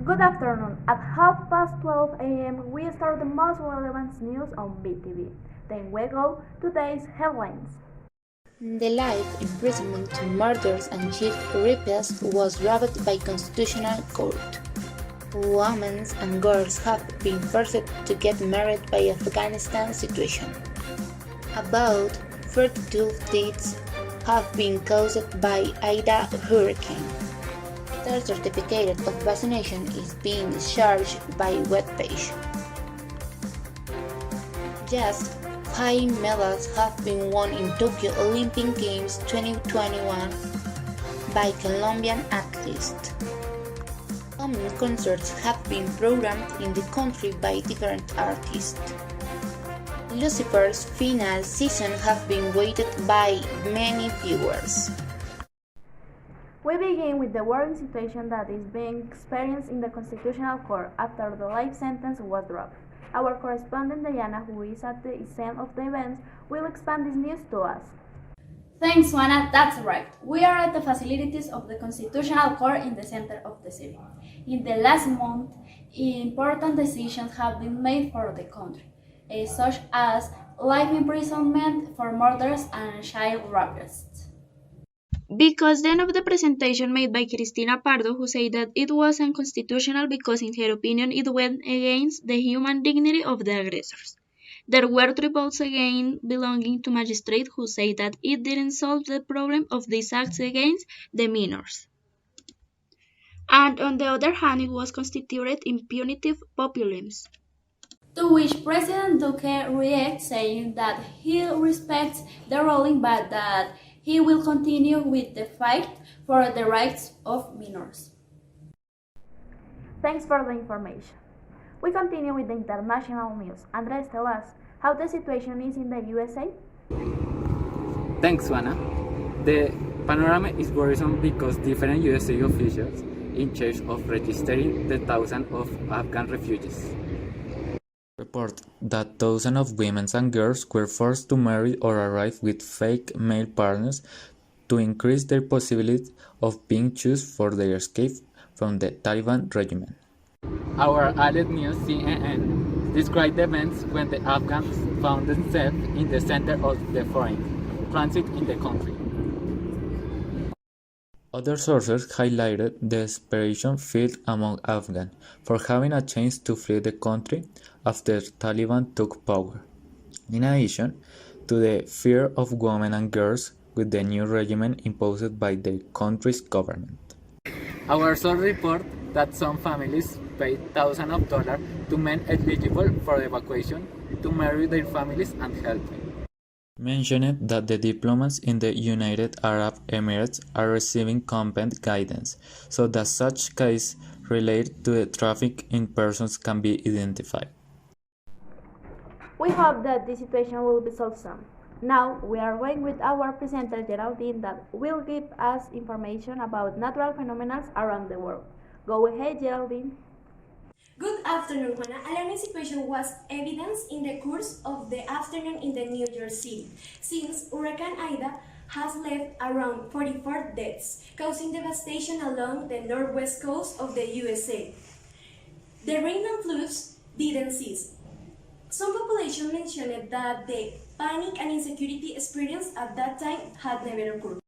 Good afternoon. At 12:30 a.m. we start the most relevant news on BTV. Then we go to today's headlines. The life imprisonment to murders and child rapists was revoked by Constitutional Court. Women and girls have been forced to get married by Afghanistan situation. About 32 deaths have been caused by Ida hurricane. Their certificate of vaccination is being discharged by webpage. Just 5 medals have been won in Tokyo Olympic Games 2021 by Colombian athletes. Some concerts have been programmed in the country by different artists. Lucifer's final season has been waited by many viewers. We begin with the worrying situation that is being experienced in the Constitutional Court after the life sentence was dropped. Our correspondent Diana, who is at the scene of the events, will expand this news to us. Thanks, Juana. That's right. We are at the facilities of the Constitutional Court in the center of the city. In the last month, important decisions have been made for the country, such as life imprisonment for murderers and child rapists. Because then of the presentation made by Cristina Pardo, who said that it was unconstitutional because in her opinion it went against the human dignity of the aggressors. There were 3 votes again belonging to magistrates who say that it didn't solve the problem of these acts against the minors. And on the other hand, it was constituted in punitive populism. To which President Duque reacts saying that he respects the ruling but that he will continue with the fight for the rights of minors. Thanks for the information. We continue with the international news. Andres, tell us how the situation is in the USA. Thanks, Juana. The panorama is worrisome because different USA officials in charge of registering the thousands of Afghan refugees report that thousands of women and girls were forced to marry or arrive with fake male partners to increase their possibility of being chosen for their escape from the Taliban regime. Our allied news CNN described the events when the Afghans found themselves in the center of the foreign transit in the country. Other sources highlighted the desperation felt among Afghans for having a chance to flee the country after Taliban took power, in addition to the fear of women and girls with the new regime imposed by their country's government. Our source report that some families paid thousands of dollars to men eligible for evacuation to marry their families and help them. Mentioned that the diplomats in the United Arab Emirates are receiving competent guidance so that such cases related to the traffic in persons can be identified. We hope that this situation will be solved soon. Now we are going with our presenter Geraldine that will give us information about natural phenomena around the world. Go ahead, Geraldine. Good afternoon, Juana. Alarming situation was evidenced in the course of the afternoon in the New York City, since Hurricane Ida has left around 44 deaths, causing devastation along the northwest coast of the USA. The rain and floods didn't cease. Some population mentioned that the panic and insecurity experienced at that time had never occurred.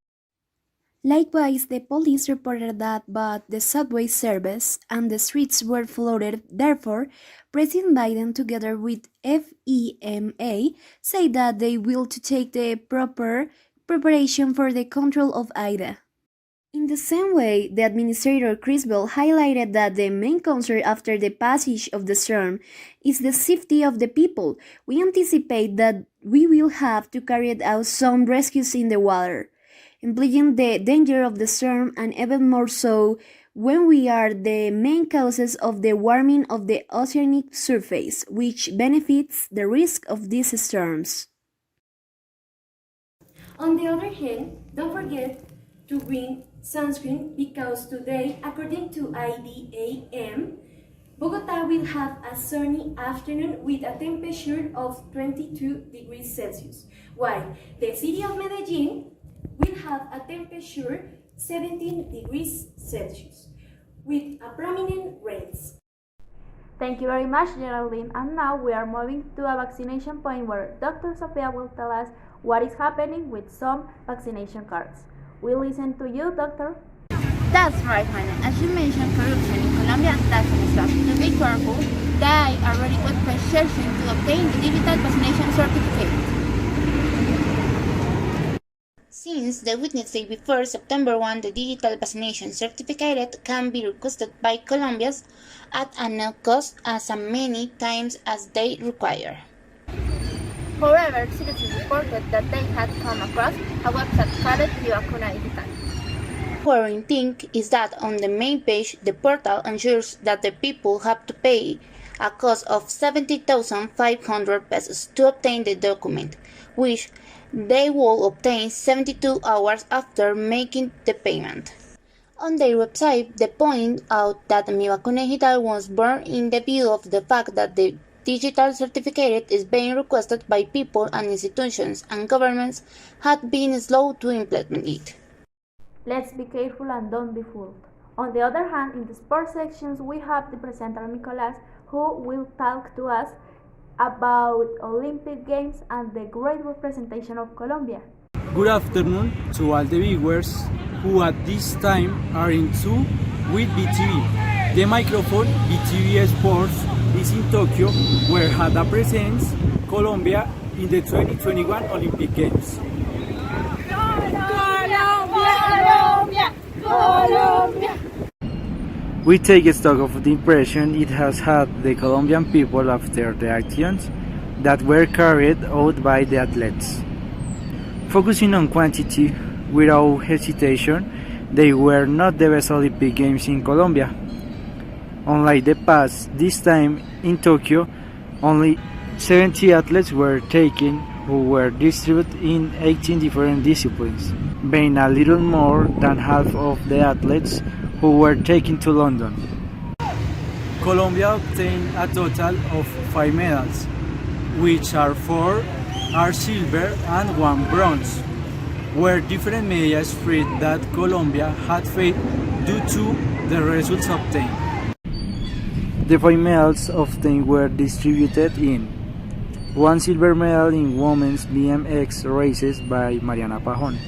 Likewise, the police reported that both the subway service and the streets were flooded. Therefore, President Biden, together with FEMA, say that they will to take the proper preparation for the control of Ida. In the same way, the Administrator Chris Bell highlighted that the main concern after the passage of the storm is the safety of the people. We anticipate that we will have to carry out some rescues in the water, implying the danger of the storm and even more so when we are the main causes of the warming of the oceanic surface, which benefits the risk of these storms. On the other hand, don't forget to bring sunscreen because today, according to IDAM, Bogota will have a sunny afternoon with a temperature of 22 degrees Celsius, while the city of Medellin will have a temperature 17 degrees Celsius. with a prominent race. Thank you very much, Geraldine. And now we are moving to a vaccination point where Dr. Sofia will tell us what is happening with some vaccination cards. We listen to you, Doctor. That's right, Juana. As you mentioned, corruption in Colombia doesn't stop. To be careful, they are already searching to obtain the digital vaccination certificate. Since the witness day before September 1, the digital vaccination certificate can be requested by Colombians at a no cost as many times as they require. However, citizens reported that they had come across a website called Mi Vacuna Digital. The worrying thing is that on the main page, the portal ensures that the people have to pay a cost of 70,500 pesos to obtain the document, which they will obtain 72 hours after making the payment. On their website, they point out that Mi Vacuna Digital was born in the view of the fact that the digital certificate is being requested by people and institutions, and governments had been slow to implement it. Let's be careful and don't be fooled. On the other hand, in the sports sections, we have the presenter Nicolas, who will talk to us about Olympic Games and the great representation of Colombia. Good afternoon to all the viewers who at this time are in tune with BTV. The microphone BTV Sports is in Tokyo, where had a presence Colombia in the 2021 Olympic Games. We take stock of the impression it has had the Colombian people after the actions that were carried out by the athletes. Focusing on quantity, without hesitation, they were not the best Olympic Games in Colombia. Unlike the past, this time in Tokyo, only 70 athletes were taken, who were distributed in 18 different disciplines, being a little more than half of the athletes who were taken to London. Colombia obtained a total of 5 medals, which are 4 are silver and 1 bronze, where different media spread that Colombia had failed due to the results obtained. The 5 medals obtained were distributed in 1 silver medal in women's BMX races by Mariana Pajon,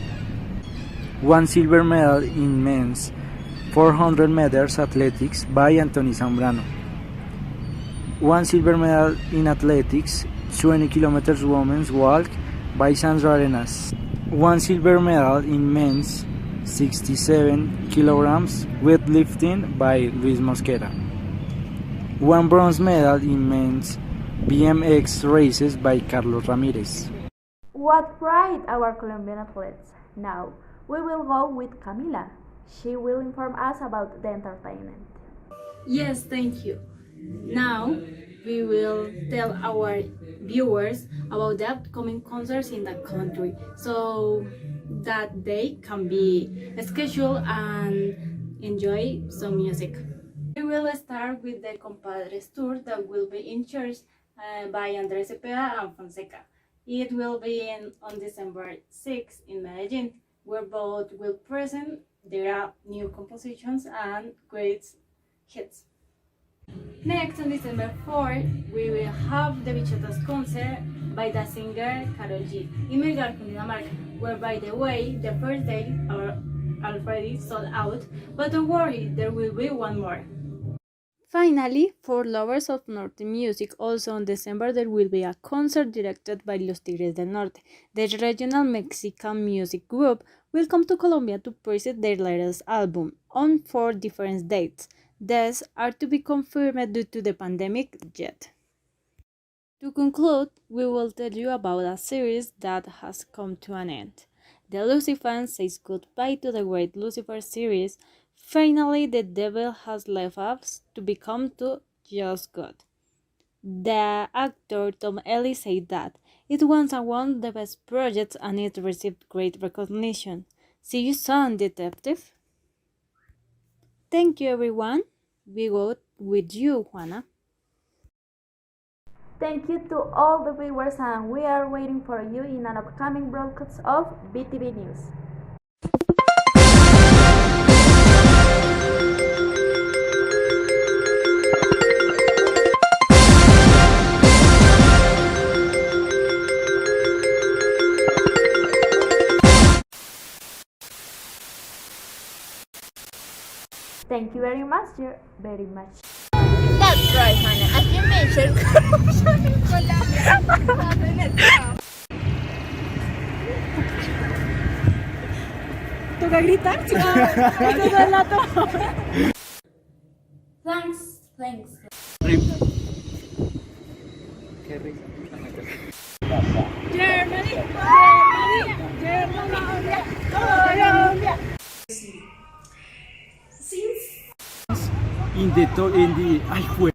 1 silver medal in men's 400 meters athletics by Anthony Zambrano, 1 silver medal in athletics 20 kilometers women's walk by Sandra Arenas, 1 silver medal in men's 67 kilograms weightlifting by Luis Mosquera, 1 bronze medal in men's BMX races by Carlos Ramirez. What pride our Colombian athletes! Now, we will go with Camila. She will inform us about the entertainment. Yes, thank you. Now, we will tell our viewers about the upcoming concerts in the country so that they can be scheduled and enjoy some music. We will start with the Compadres Tour that will be in church by Andres Cepeda and Fonseca. It will be on December 6 in Medellin, where both will present their new compositions and great hits. Next, on December 4, we will have the Bichotas concert by the singer Karol G in Melgar, Cundinamarca, where, by the way, the first day are already sold out, but don't worry, there will be one more. Finally, for lovers of northern music, also in December there will be a concert directed by Los Tigres del Norte. The regional Mexican music group will come to Colombia to present their latest album on 4 different dates. These are to be confirmed due to the pandemic yet. To conclude, we will tell you about a series that has come to an end. The Lucifer says goodbye to the great Lucifer series. Finally, the devil has left us to become to just good. The actor Tom Ellis said that it was one of the best projects and it received great recognition. See you soon, detective. Thank you, everyone. We go with you, Juana. Thank you to all the viewers, and we are waiting for you in an upcoming broadcast of BTV News. very much, very much. That's right, Hannah. As you mentioned, corruption in Colombia. ¿Toca gritar, chicos? Thanks. Since in the ay,